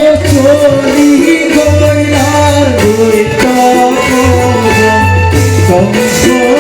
চলি গইলার দৈত কংসর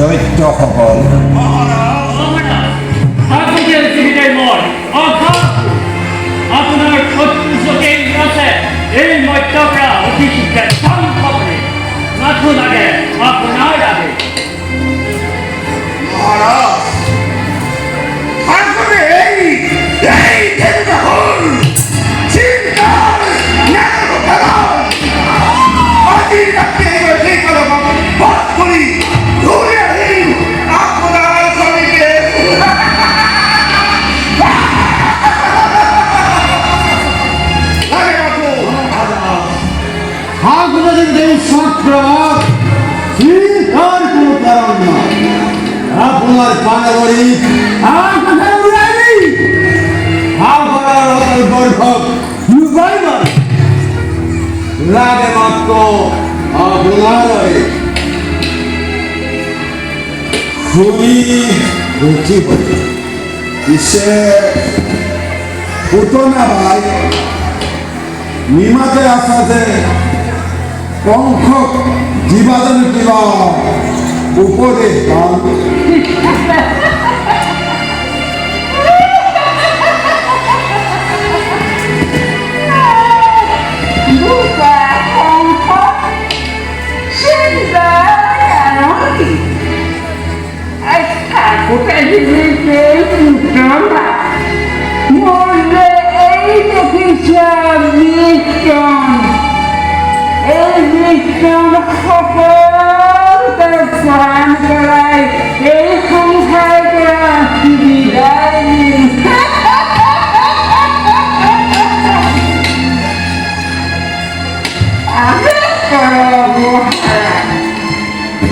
দৈত্যসকল। আপোনাৰ শত্ৰুজতে আছে এই মধ্যৰ পৰা অতি শীঘ্ৰে ধ্বংস কৰি মাথো লাগে আপোনাৰ লাগে আপনার পানাগরি লাগে মাত্র আপনার খুবই রুচি হল পিছে পুতনা ভাই নিমাতে আসা যে পঙ্খ জীবাদন কিবা উপরে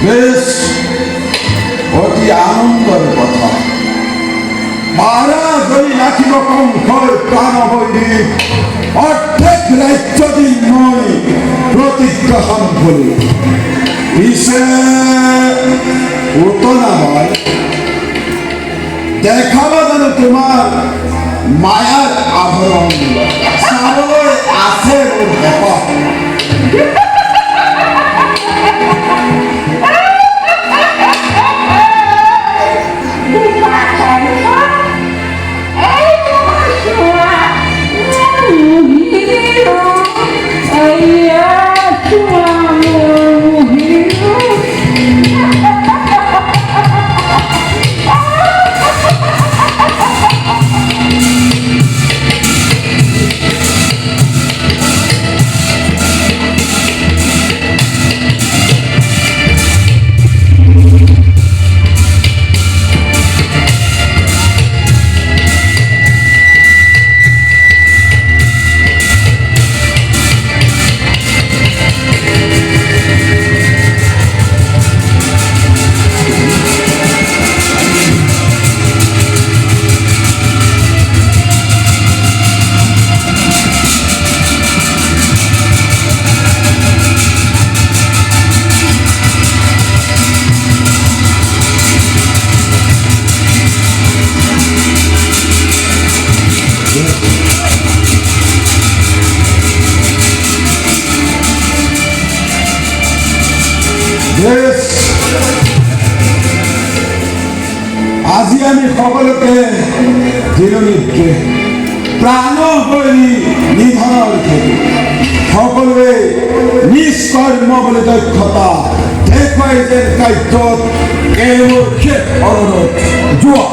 বেশ অতি আনন্দের কথা মহারাজ ওই লাঠিব কঙ্কর প্রাণ হইলি অর্ধেক রাজ্য দিন নয় প্রতিগ্রহণ করি পিছে উতনা হয় দেখাবা যেন তোমার মায়ার আভরণ সারলৈ আছে ওর ব্যাপার আজি আমি সকলোকে জিৰণিকে প্ৰাণ কৰি নিধনৰ খেতি সকলোৱে নিজ কৰ্ম বুলি দক্ষতা দেখুৱাই যে কাৰ্যত এইবোৰ শেষ অনুৰোধ যোৱা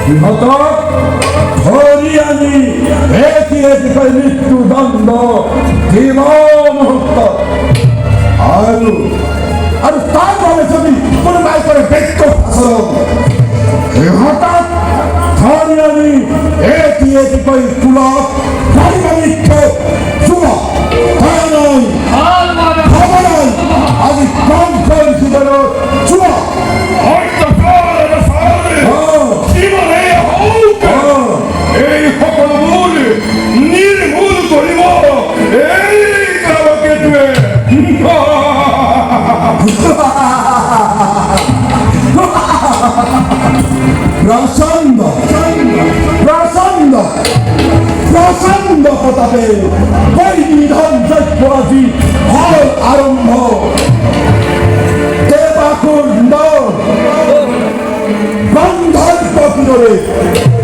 সিহঁতক ধৰি আনি এটি এটিকৈ মৃত্যুদণ্ড দিব মুহূৰ্ত আৰু তাৰ বাবে যদি কোনোবাই কৰে ব্যক্ত আচৰণ সিহঁতক ধৰি আনি এটি এটিকৈ কুলত যোৱা আজি কম কৰিছিলো যোৱা এই সকলোবোৰ নিৰ্মূল কৰিব এই কামকেটোৱে করে